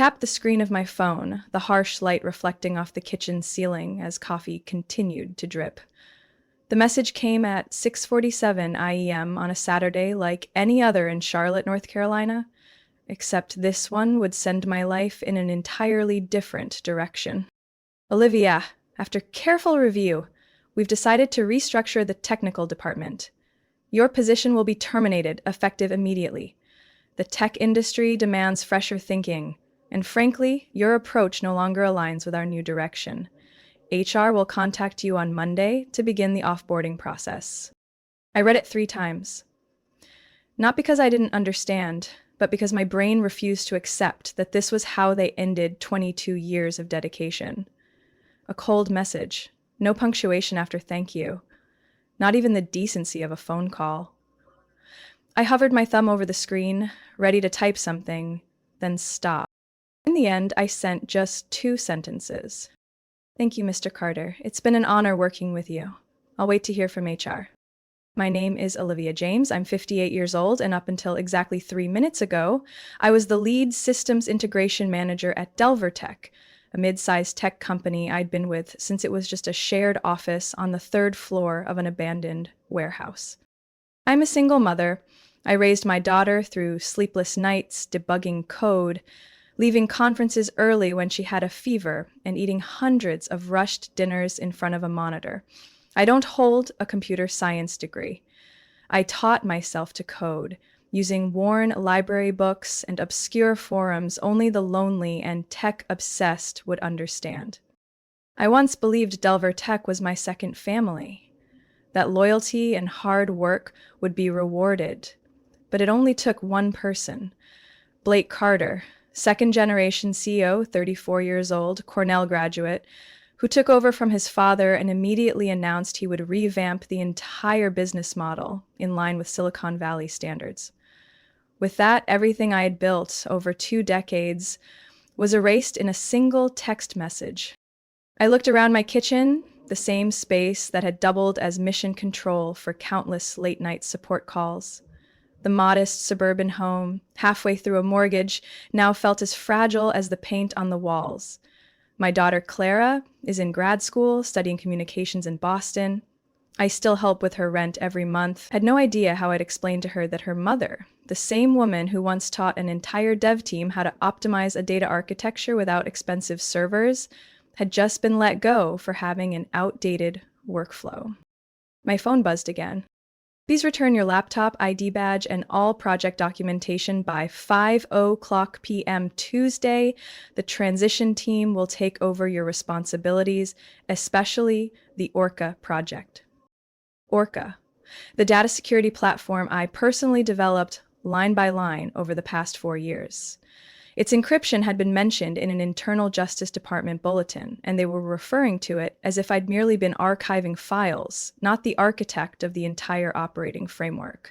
tapped the screen of my phone, the harsh light reflecting off the kitchen ceiling as coffee continued to drip. The message came at 6:47 IEM on a Saturday like any other in Charlotte, North Carolina, except this one would send my life in an entirely different direction. Olivia, after careful review, we've decided to restructure the technical department. Your position will be terminated, effective immediately. The tech industry demands fresher thinking, and frankly, your approach no longer aligns with our new direction. HR will contact you on Monday to begin the offboarding process. I read it 3 times. Not because I didn't understand, but because my brain refused to accept that this was how they ended 22 years of dedication. A cold message, no punctuation after thank you, not even the decency of a phone call. I hovered my thumb over the screen, ready to type something, then stopped. In the end, I sent just 2 sentences. Thank you, Mr. Carter. It's been an honor working with you. I'll wait to hear from HR. My name is Olivia James. I'm 58 years old, and up until exactly 3 minutes ago, I was the lead systems integration manager at Delver Tech, a mid-sized tech company I'd been with since it was just a shared office on the 3rd floor of an abandoned warehouse. I'm a single mother. I raised my daughter through sleepless nights, debugging code, leaving conferences early when she had a fever, and eating hundreds of rushed dinners in front of a monitor. I don't hold a computer science degree. I taught myself to code, using worn library books and obscure forums only the lonely and tech-obsessed would understand. I once believed Delver Tech was my second family, that loyalty and hard work would be rewarded. But it only took one person, Blake Carter, second-generation CEO, 34 years old, Cornell graduate, who took over from his father and immediately announced he would revamp the entire business model in line with Silicon Valley standards. With that, everything I had built over 2 decades was erased in a single text message. I looked around my kitchen, the same space that had doubled as mission control for countless late-night support calls. The modest suburban home, halfway through a mortgage, now felt as fragile as the paint on the walls. My daughter Clara is in grad school, studying communications in Boston. I still help with her rent every month. Had no idea how I'd explain to her that her mother, the same woman who once taught an entire dev team how to optimize a data architecture without expensive servers, had just been let go for having an outdated workflow. My phone buzzed again. Please return your laptop, ID badge, and all project documentation by 5:00 p.m. Tuesday. The transition team will take over your responsibilities, especially the Orca project. Orca, the data security platform I personally developed line by line over the past 4 years. Its encryption had been mentioned in an internal Justice Department bulletin, and they were referring to it as if I'd merely been archiving files, not the architect of the entire operating framework.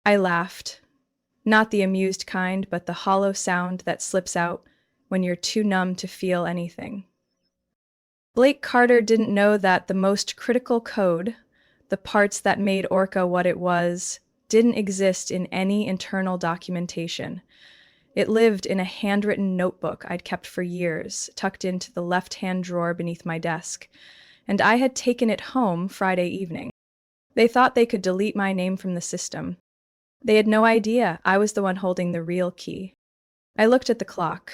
I laughed, not the amused kind, but the hollow sound that slips out when you're too numb to feel anything. Blake Carter didn't know that the most critical code, the parts that made Orca what it was, didn't exist in any internal documentation. It lived in a handwritten notebook I'd kept for years, tucked into the left-hand drawer beneath my desk, and I had taken it home Friday evening. They thought they could delete my name from the system. They had no idea I was the one holding the real key. I looked at the clock.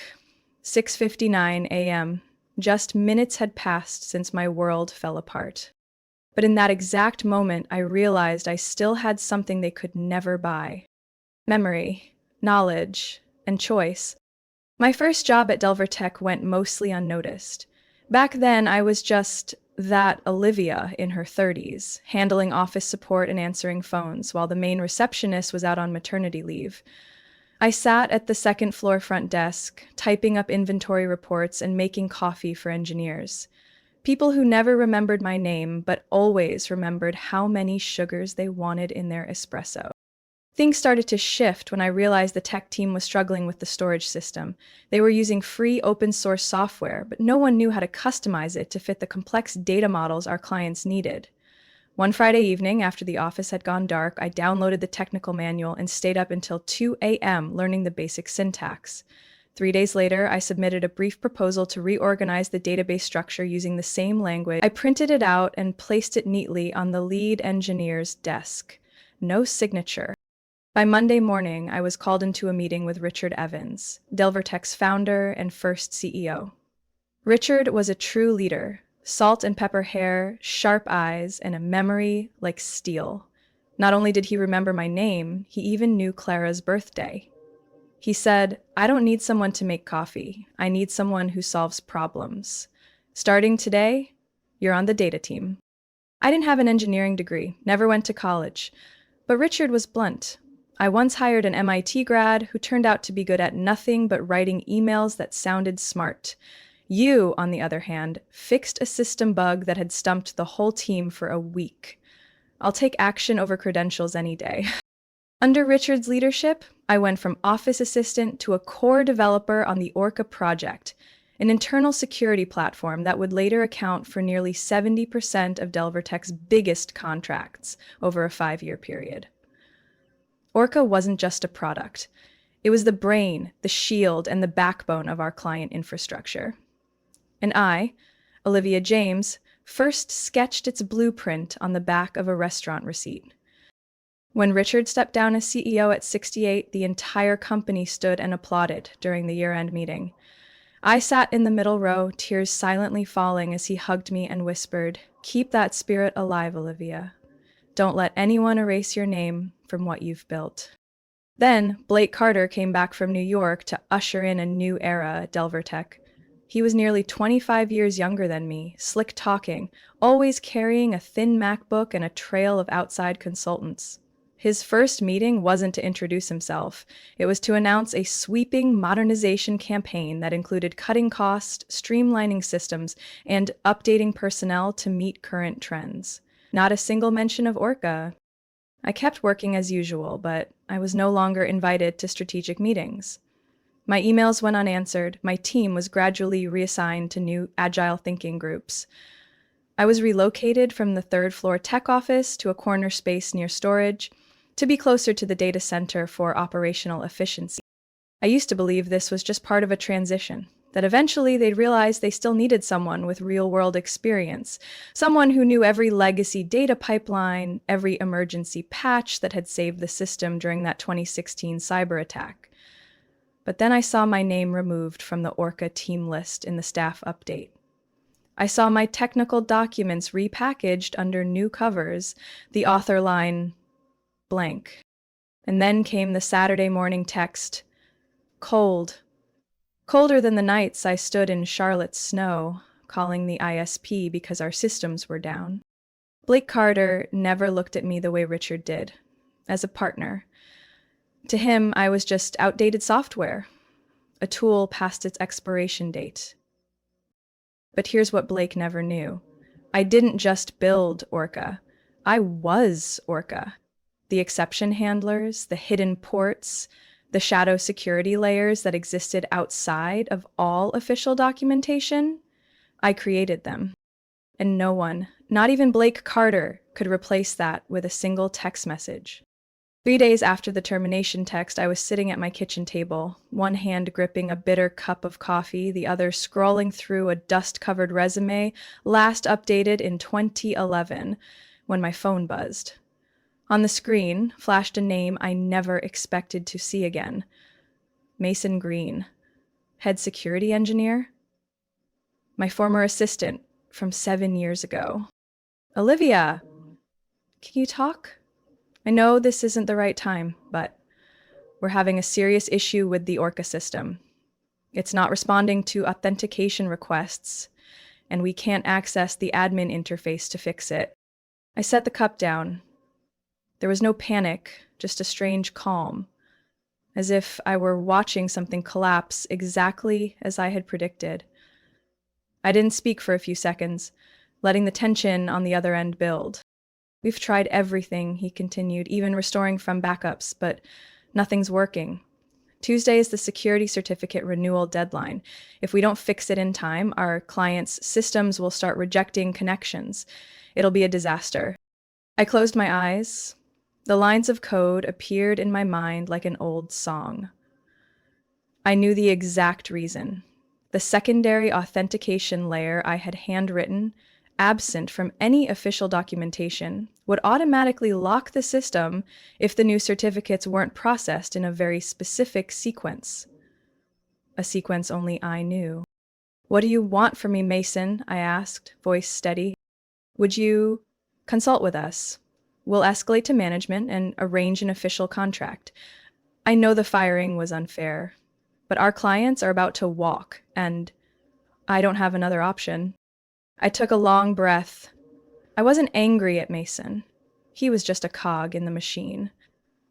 6:59 a.m. Just minutes had passed since my world fell apart. But in that exact moment, I realized I still had something they could never buy. Memory, knowledge, and choice. My first job at Delver Tech went mostly unnoticed. Back then, I was just that Olivia in her 30s, handling office support and answering phones, while the main receptionist was out on maternity leave. I sat at the second floor front desk, typing up inventory reports and making coffee for engineers. People who never remembered my name, but always remembered how many sugars they wanted in their espresso. Things started to shift when I realized the tech team was struggling with the storage system. They were using free open source software, but no one knew how to customize it to fit the complex data models our clients needed. One Friday evening, after the office had gone dark, I downloaded the technical manual and stayed up until 2 a.m. learning the basic syntax. 3 days later, I submitted a brief proposal to reorganize the database structure using the same language. I printed it out and placed it neatly on the lead engineer's desk. No signature. By Monday morning, I was called into a meeting with Richard Evans, Delvertech's founder and first CEO. Richard was a true leader, salt and pepper hair, sharp eyes, and a memory like steel. Not only did he remember my name, he even knew Clara's birthday. He said, "I don't need someone to make coffee. I need someone who solves problems. Starting today, you're on the data team." I didn't have an engineering degree, never went to college. But Richard was blunt. I once hired an MIT grad who turned out to be good at nothing but writing emails that sounded smart. You, on the other hand, fixed a system bug that had stumped the whole team for a week. I'll take action over credentials any day. Under Richard's leadership, I went from office assistant to a core developer on the Orca project, an internal security platform that would later account for nearly 70% of Delvertech's biggest contracts over a 5-year period. Orca wasn't just a product. It was the brain, the shield, and the backbone of our client infrastructure. And I, Olivia James, first sketched its blueprint on the back of a restaurant receipt. When Richard stepped down as CEO at 68, the entire company stood and applauded during the year-end meeting. I sat in the middle row, tears silently falling as he hugged me and whispered, "Keep that spirit alive, Olivia. Don't let anyone erase your name from what you've built." Then, Blake Carter came back from New York to usher in a new era at Delvertech. He was nearly 25 years younger than me, slick talking, always carrying a thin MacBook and a trail of outside consultants. His first meeting wasn't to introduce himself. It was to announce a sweeping modernization campaign that included cutting costs, streamlining systems, and updating personnel to meet current trends. Not a single mention of Orca. I kept working as usual, but I was no longer invited to strategic meetings. My emails went unanswered. My team was gradually reassigned to new agile thinking groups. I was relocated from the third-floor tech office to a corner space near storage to be closer to the data center for operational efficiency. I used to believe this was just part of a transition, that eventually they'd realize they still needed someone with real-world experience, someone who knew every legacy data pipeline, every emergency patch that had saved the system during that 2016 cyber attack. But then I saw my name removed from the Orca team list in the staff update. I saw my technical documents repackaged under new covers, the author line blank. And then came the Saturday morning text, "Cold." Colder than the nights I stood in Charlotte's snow, calling the ISP because our systems were down. Blake Carter never looked at me the way Richard did, as a partner. To him, I was just outdated software, a tool past its expiration date. But here's what Blake never knew. I didn't just build Orca. I was Orca. The exception handlers, the hidden ports, the shadow security layers that existed outside of all official documentation, I created them. And no one, not even Blake Carter, could replace that with a single text message. 3 days after the termination text, I was sitting at my kitchen table, one hand gripping a bitter cup of coffee, the other scrolling through a dust-covered resume last updated in 2011, when my phone buzzed. On the screen flashed a name I never expected to see again. Mason Green, head security engineer. My former assistant from 7 years ago. "Olivia, can you talk? I know this isn't the right time, but we're having a serious issue with the Orca system. It's not responding to authentication requests, and we can't access the admin interface to fix it." I set the cup down. There was no panic, just a strange calm, as if I were watching something collapse exactly as I had predicted. I didn't speak for a few seconds, letting the tension on the other end build. "We've tried everything," he continued, "even restoring from backups, but nothing's working. Tuesday is the security certificate renewal deadline. If we don't fix it in time, our clients' systems will start rejecting connections. It'll be a disaster." I closed my eyes. The lines of code appeared in my mind like an old song. I knew the exact reason. The secondary authentication layer I had handwritten, absent from any official documentation, would automatically lock the system if the new certificates weren't processed in a very specific sequence. A sequence only I knew. "What do you want from me, Mason?" I asked, voice steady. "Would you consult with us? We'll escalate to management and arrange an official contract. I know the firing was unfair, but our clients are about to walk, and I don't have another option." I took a long breath. I wasn't angry at Mason. He was just a cog in the machine.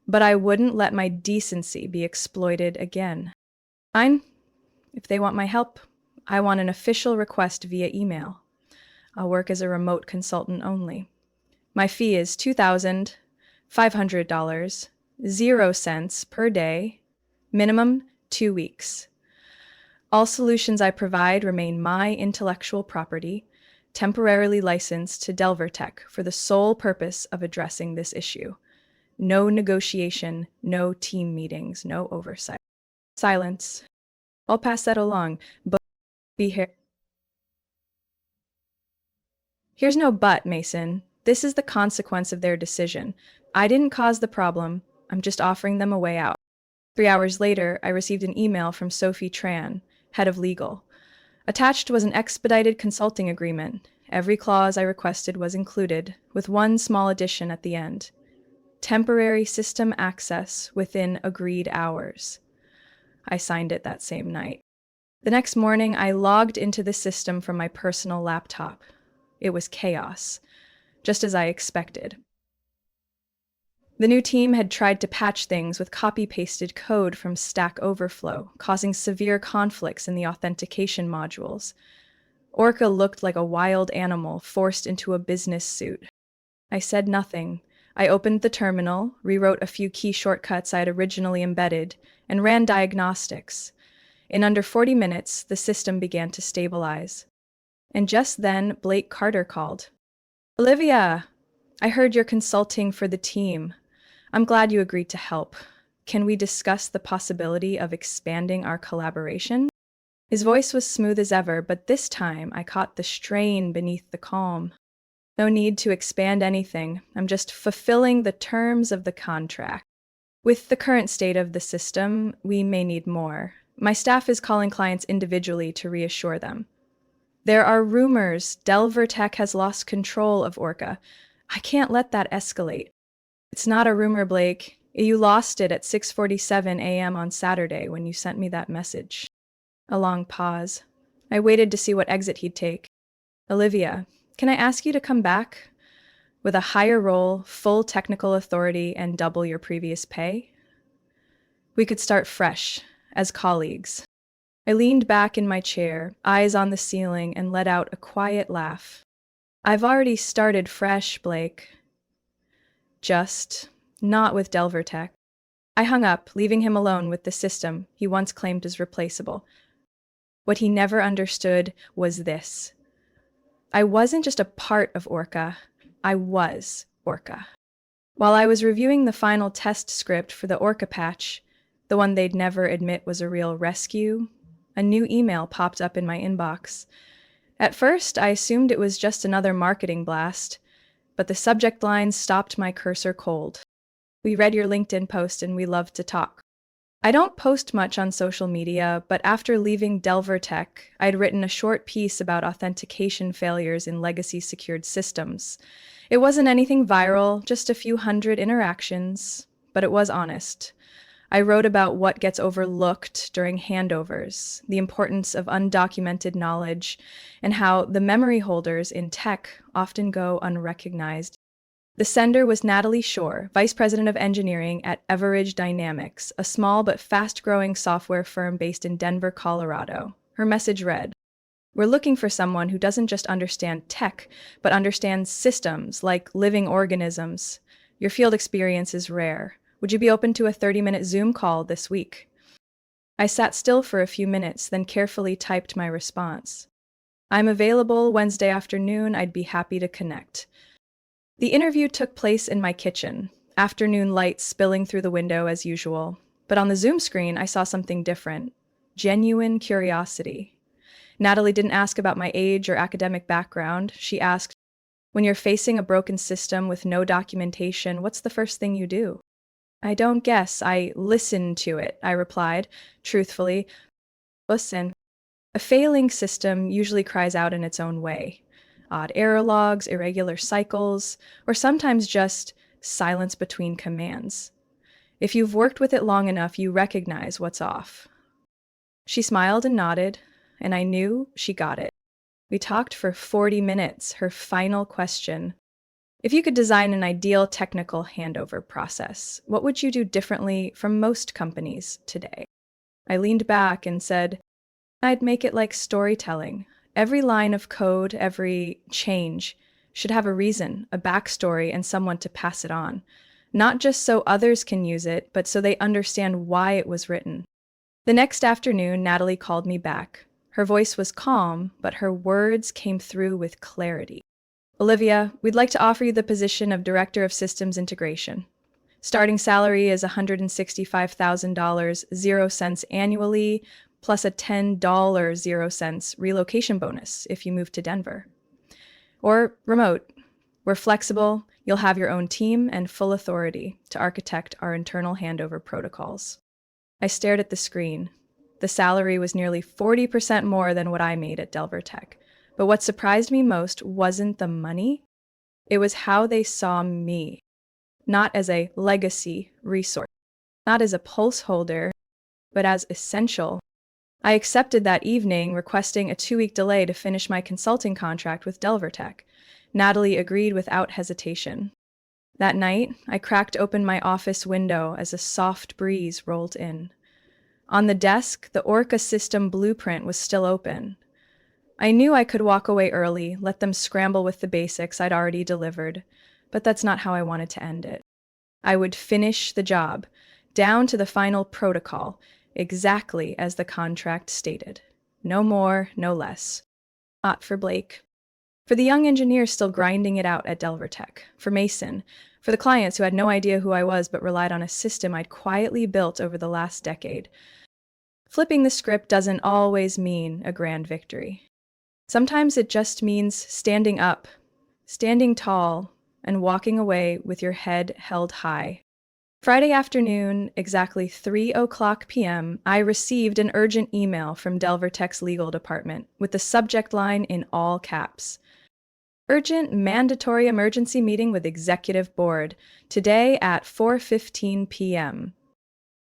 But I wouldn't let my decency be exploited again. Fine. If they want my help, I want an official request via email. I'll work as a remote consultant only. My fee is $2,500, 0 cents per day, minimum 2 weeks. All solutions I provide remain my intellectual property, temporarily licensed to Delver Tech for the sole purpose of addressing this issue. No negotiation, no team meetings, no oversight. Silence. I'll pass that along, but be here. Here's no but, Mason. This is the consequence of their decision. I didn't cause the problem. I'm just offering them a way out. 3 hours later, I received an email from Sophie Tran, head of legal. Attached was an expedited consulting agreement. Every clause I requested was included, with one small addition at the end. Temporary system access within agreed hours. I signed it that same night. The next morning, I logged into the system from my personal laptop. It was chaos, just as I expected. The new team had tried to patch things with copy-pasted code from Stack Overflow, causing severe conflicts in the authentication modules. Orca looked like a wild animal forced into a business suit. I said nothing. I opened the terminal, rewrote a few key shortcuts I had originally embedded, and ran diagnostics. In under 40 minutes, the system began to stabilize. And just then, Blake Carter called. "Olivia, I heard you're consulting for the team. I'm glad you agreed to help. Can we discuss the possibility of expanding our collaboration?" His voice was smooth as ever, but this time I caught the strain beneath the calm. "No need to expand anything. I'm just fulfilling the terms of the contract. With the current state of the system, we may need more. My staff is calling clients individually to reassure them. There are rumors Delver Tech has lost control of Orca. I can't let that escalate." "It's not a rumor, Blake. You lost it at 6:47 a.m. on Saturday when you sent me that message." A long pause. I waited to see what exit he'd take. "Olivia, can I ask you to come back? With a higher role, full technical authority, and double your previous pay? We could start fresh, as colleagues." I leaned back in my chair, eyes on the ceiling, and let out a quiet laugh. "I've already started fresh, Blake. Just not with Delver Tech." I hung up, leaving him alone with the system he once claimed as replaceable. What he never understood was this. I wasn't just a part of Orca. I was Orca. While I was reviewing the final test script for the Orca patch, the one they'd never admit was a real rescue, a new email popped up in my inbox. At first, I assumed it was just another marketing blast, but the subject line stopped my cursor cold. "We read your LinkedIn post and we love to talk." I don't post much on social media, but after leaving Delver Tech, I'd written a short piece about authentication failures in legacy secured systems. It wasn't anything viral, just a few hundred interactions, but it was honest. I wrote about what gets overlooked during handovers, the importance of undocumented knowledge, and how the memory holders in tech often go unrecognized. The sender was Natalie Shore, Vice President of Engineering at Everidge Dynamics, a small but fast-growing software firm based in Denver, Colorado. Her message read, "We're looking for someone who doesn't just understand tech, but understands systems like living organisms. Your field experience is rare. Would you be open to a 30-minute Zoom call this week?" I sat still for a few minutes, then carefully typed my response. "I'm available Wednesday afternoon. I'd be happy to connect." The interview took place in my kitchen, afternoon light spilling through the window as usual. But on the Zoom screen, I saw something different. genuine curiosity. Natalie didn't ask about my age or academic background. She asked, when you're facing a broken system with no documentation, what's the first thing you do? I don't guess. I listen to it, I replied, truthfully. Listen. A failing system usually cries out in its own way. Odd error logs, irregular cycles, or sometimes just silence between commands. If you've worked with it long enough, you recognize what's off. She smiled and nodded, and I knew she got it. We talked for 40 minutes, her final question. If you could design an ideal technical handover process, what would you do differently from most companies today? I leaned back and said, I'd make it like storytelling. Every line of code, every change should have a reason, a backstory, and someone to pass it on. Not just so others can use it, but so they understand why it was written. The next afternoon, Natalie called me back. Her voice was calm, but her words came through with clarity. Olivia, we'd like to offer you the position of Director of Systems Integration. Starting salary is $165,000, 0 cents annually, plus a $10 0 cents relocation bonus if you move to Denver. Or remote. We're flexible, you'll have your own team and full authority to architect our internal handover protocols. I stared at the screen. The salary was nearly 40% more than what I made at Delver Tech. But what surprised me most wasn't the money. It was how they saw me. Not as a legacy resource, not as a pulse holder, but as essential. I accepted that evening, requesting a 2-week delay to finish my consulting contract with Delver Tech. Natalie agreed without hesitation. That night, I cracked open my office window as a soft breeze rolled in. On the desk, the Orca system blueprint was still open. I knew I could walk away early, let them scramble with the basics I'd already delivered, but that's not how I wanted to end it. I would finish the job, down to the final protocol, exactly as the contract stated. No more, no less. Not for Blake. For the young engineers still grinding it out at Delver Tech. For Mason. For the clients who had no idea who I was but relied on a system I'd quietly built over the last decade. Flipping the script doesn't always mean a grand victory. Sometimes it just means standing up, standing tall, and walking away with your head held high. Friday afternoon, exactly 3:00 p.m., I received an urgent email from Delver Tech's legal department with the subject line in all caps. Urgent mandatory emergency meeting with executive board, today at 4:15 p.m.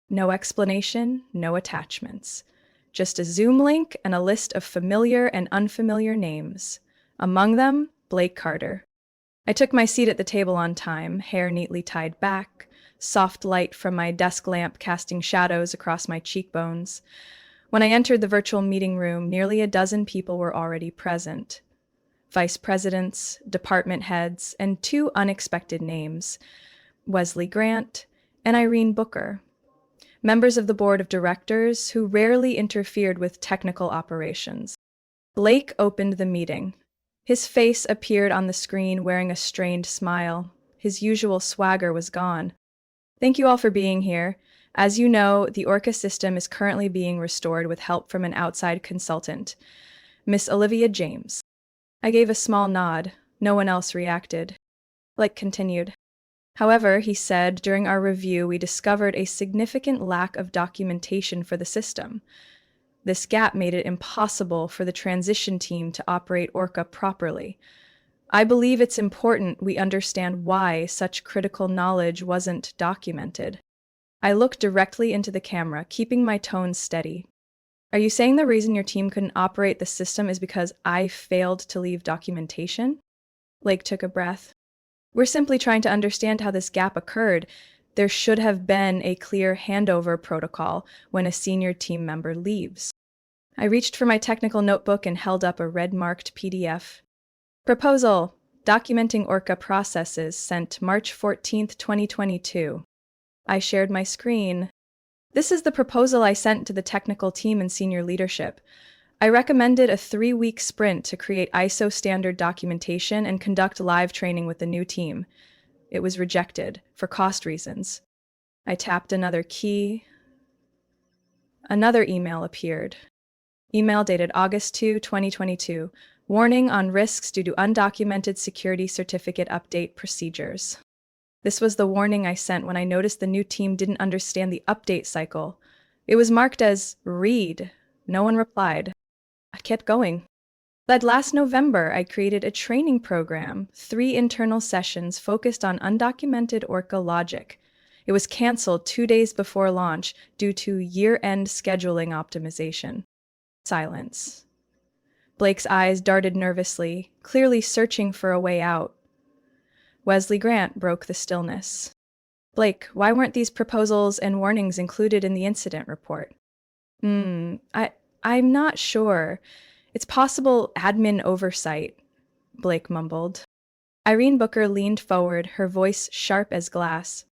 No explanation, no attachments. Just a Zoom link and a list of familiar and unfamiliar names. Among them, Blake Carter. I took my seat at the table on time, hair neatly tied back, soft light from my desk lamp casting shadows across my cheekbones. When I entered the virtual meeting room, nearly a dozen people were already present. Vice presidents, department heads, and 2 unexpected names, Wesley Grant and Irene Booker. Members of the board of directors who rarely interfered with technical operations. Blake opened the meeting. His face appeared on the screen wearing a strained smile. His usual swagger was gone. Thank you all for being here. As you know, the Orca system is currently being restored with help from an outside consultant, Miss Olivia James. I gave a small nod. No one else reacted. Blake continued. However, he said, during our review, we discovered a significant lack of documentation for the system. This gap made it impossible for the transition team to operate Orca properly. I believe it's important we understand why such critical knowledge wasn't documented. I looked directly into the camera, keeping my tone steady. Are you saying the reason your team couldn't operate the system is because I failed to leave documentation? Blake took a breath. We're simply trying to understand how this gap occurred. There should have been a clear handover protocol when a senior team member leaves. I reached for my technical notebook and held up a red-marked PDF. Proposal: Documenting Orca Processes, sent March 14, 2022. I shared my screen. This is the proposal I sent to the technical team and senior leadership. I recommended a 3-week sprint to create ISO standard documentation and conduct live training with the new team. It was rejected, for cost reasons. I tapped another key. Another email appeared. Email dated August 2, 2022. Warning on risks due to undocumented security certificate update procedures. This was the warning I sent when I noticed the new team didn't understand the update cycle. It was marked as read. No one replied. I kept going. That last November, I created a training program, 3 internal sessions focused on undocumented Orca logic. It was canceled 2 days before launch due to year-end scheduling optimization. Silence. Blake's eyes darted nervously, clearly searching for a way out. Wesley Grant broke the stillness. Blake, why weren't these proposals and warnings included in the incident report? I'm not sure. It's possible admin oversight, Blake mumbled. Irene Booker leaned forward, her voice sharp as glass.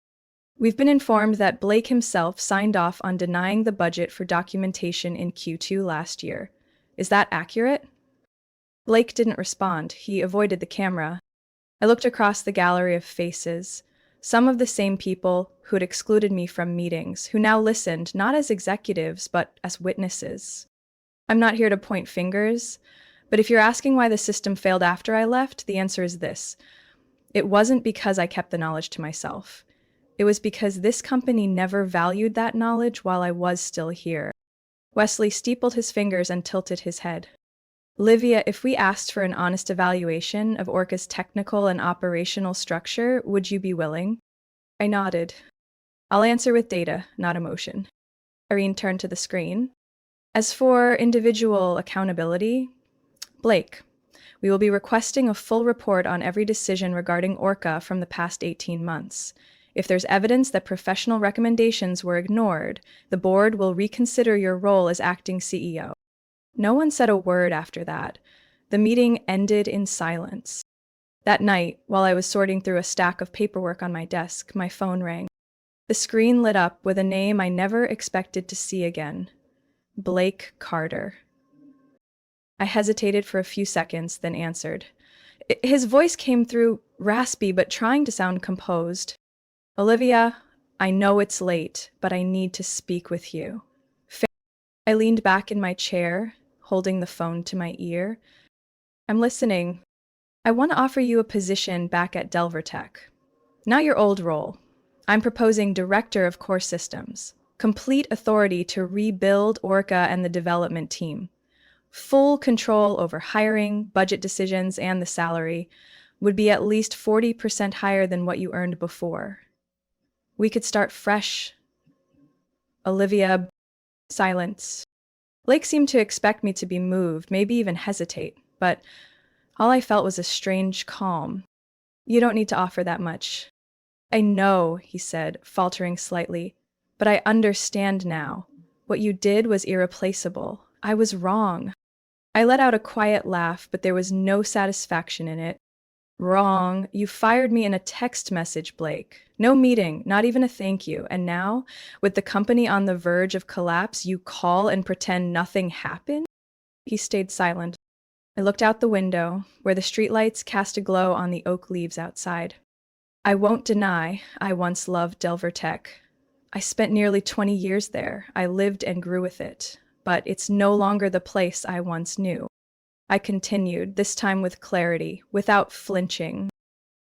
We've been informed that Blake himself signed off on denying the budget for documentation in Q2 last year. Is that accurate? Blake didn't respond. He avoided the camera. I looked across the gallery of faces. Some of the same people who'd excluded me from meetings, who now listened not as executives, but as witnesses. I'm not here to point fingers, but if you're asking why the system failed after I left, the answer is this. It wasn't because I kept the knowledge to myself. It was because this company never valued that knowledge while I was still here. Wesley steepled his fingers and tilted his head. Olivia, if we asked for an honest evaluation of Orca's technical and operational structure, would you be willing? I nodded. I'll answer with data, not emotion. Irene turned to the screen. As for individual accountability, Blake, we will be requesting a full report on every decision regarding Orca from the past 18 months. If there's evidence that professional recommendations were ignored, the board will reconsider your role as acting CEO. No one said a word after that. The meeting ended in silence. That night, while I was sorting through a stack of paperwork on my desk, my phone rang. The screen lit up with a name I never expected to see again. Blake Carter. I hesitated for a few seconds, then answered. His voice came through raspy but trying to sound composed. Olivia, I know it's late, but I need to speak with you. I leaned back in my chair, holding the phone to my ear. I'm listening. I want to offer you a position back at DelverTech. Not your old role. I'm proposing Director of Core Systems. Complete authority to rebuild Orca and the development team. Full control over hiring, budget decisions, and the salary would be at least 40% higher than what you earned before. We could start fresh. Olivia, silence. Blake seemed to expect me to be moved, maybe even hesitate, but all I felt was a strange calm. You don't need to offer that much. I know, he said, faltering slightly, but I understand now. What you did was irreplaceable. I was wrong. I let out a quiet laugh, but there was no satisfaction in it. Wrong. You fired me in a text message, Blake. No meeting, not even a thank you. And now, with the company on the verge of collapse, you call and pretend nothing happened? He stayed silent. I looked out the window, where the streetlights cast a glow on the oak leaves outside. I won't deny I once loved DelverTech. I spent nearly 20 years there. I lived and grew with it. But it's no longer the place I once knew. I continued, this time with clarity, without flinching.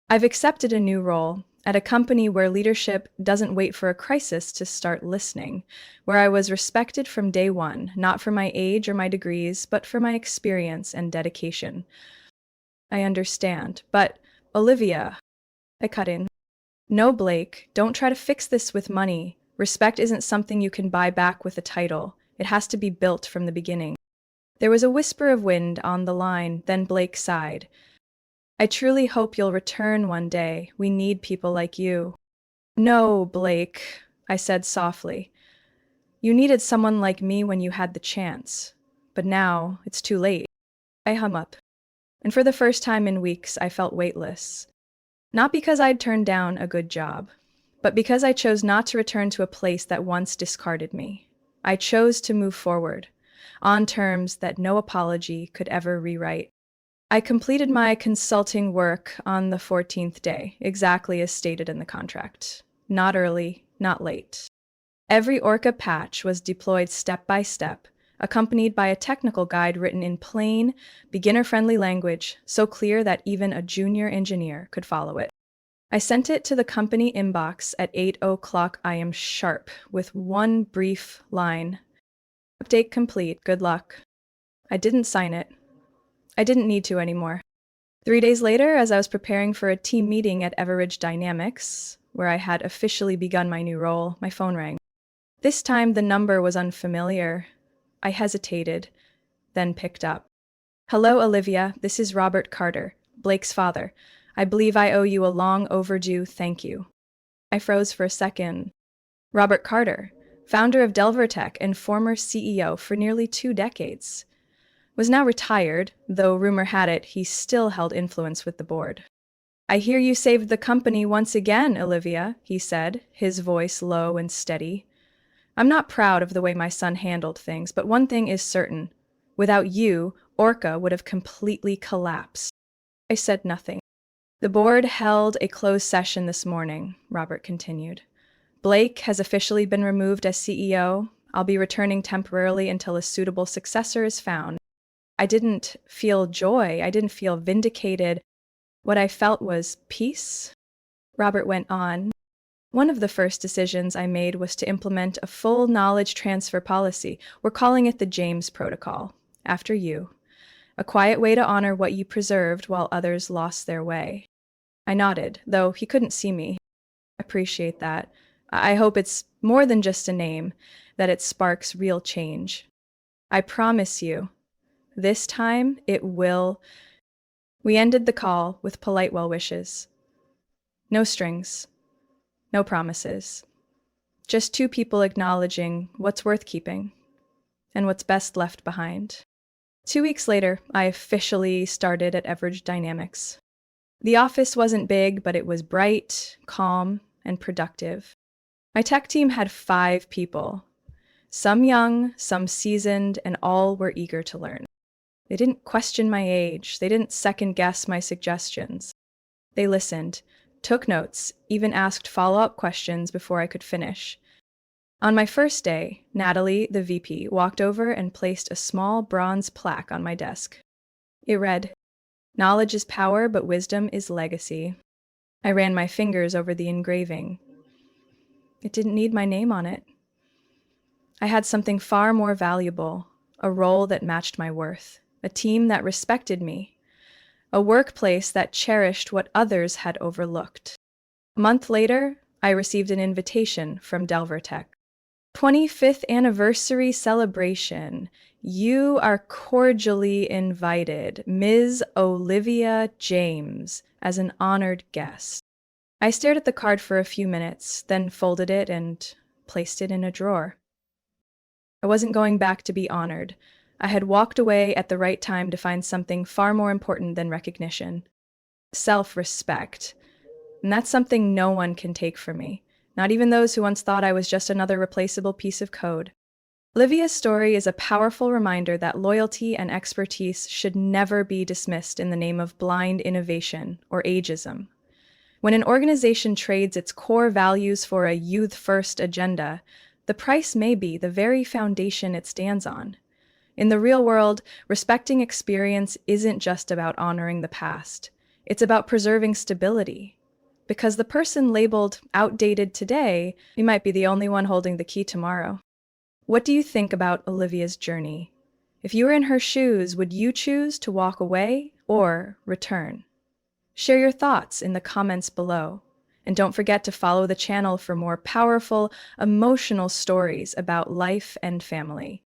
I've accepted a new role at a company where leadership doesn't wait for a crisis to start listening, where I was respected from day one, not for my age or my degrees, but for my experience and dedication. I understand, but Olivia, I cut in. No, Blake, don't try to fix this with money. Respect isn't something you can buy back with a title. It has to be built from the beginning. There was a whisper of wind on the line, then Blake sighed. I truly hope you'll return one day. We need people like you. No, Blake, I said softly. You needed someone like me when you had the chance. But now, it's too late. I hung up. And for the first time in weeks, I felt weightless. Not because I'd turned down a good job, but because I chose not to return to a place that once discarded me. I chose to move forward, on terms that no apology could ever rewrite. I completed my consulting work on the 14th day, exactly as stated in the contract. Not early, not late. Every Orca patch was deployed step by step, accompanied by a technical guide written in plain, beginner-friendly language, so clear that even a junior engineer could follow it. I sent it to the company inbox at 8 o'clock I.m. sharp, with one brief line. Update complete, good luck. I didn't sign it. I didn't need to anymore. 3 days later, as I was preparing for a team meeting at Everidge Dynamics, where I had officially begun my new role, my phone rang. This time the number was unfamiliar. I hesitated, then picked up. Hello, Olivia. This is Robert Carter, Blake's father. I believe I owe you a long overdue thank you. I froze for a second. Robert Carter, founder of Delvertech and former CEO for nearly 2 decades, was now retired, though rumor had it he still held influence with the board. I hear you saved the company once again, Olivia, he said, his voice low and steady. I'm not proud of the way my son handled things, but one thing is certain. Without you, Orca would have completely collapsed. I said nothing. The board held a closed session this morning, Robert continued. Blake has officially been removed as CEO. I'll be returning temporarily until a suitable successor is found. I didn't feel joy. I didn't feel vindicated. What I felt was peace. Robert went on. One of the first decisions I made was to implement a full knowledge transfer policy. We're calling it the James Protocol, after you. A quiet way to honor what you preserved while others lost their way. I nodded, though he couldn't see me. I appreciate that. I hope it's more than just a name, that it sparks real change. I promise you, this time it will. We ended the call with polite well wishes. No strings, no promises. Just two people acknowledging what's worth keeping and what's best left behind. 2 weeks later, I officially started at Everidge Dynamics. The office wasn't big, but it was bright, calm, and productive. My tech team had 5 people, some young, some seasoned, and all were eager to learn. They didn't question my age. They didn't second-guess my suggestions. They listened, took notes, even asked follow-up questions before I could finish. On my first day, Natalie, the VP, walked over and placed a small bronze plaque on my desk. It read, "Knowledge is power, but wisdom is legacy." I ran my fingers over the engraving. It didn't need my name on it. I had something far more valuable, a role that matched my worth, a team that respected me, a workplace that cherished what others had overlooked. A month later, I received an invitation from Delvertech. 25th anniversary celebration. You are cordially invited, Ms. Olivia James, as an honored guest. I stared at the card for a few minutes, then folded it and placed it in a drawer. I wasn't going back to be honored. I had walked away at the right time to find something far more important than recognition. Self-respect. And that's something no one can take from me. Not even those who once thought I was just another replaceable piece of code. Olivia's story is a powerful reminder that loyalty and expertise should never be dismissed in the name of blind innovation or ageism. When an organization trades its core values for a youth-first agenda, the price may be the very foundation it stands on. In the real world, respecting experience isn't just about honoring the past. It's about preserving stability. Because the person labeled outdated today, you might be the only one holding the key tomorrow. What do you think about Olivia's journey? If you were in her shoes, would you choose to walk away or return? Share your thoughts in the comments below. And don't forget to follow the channel for more powerful, emotional stories about life and family.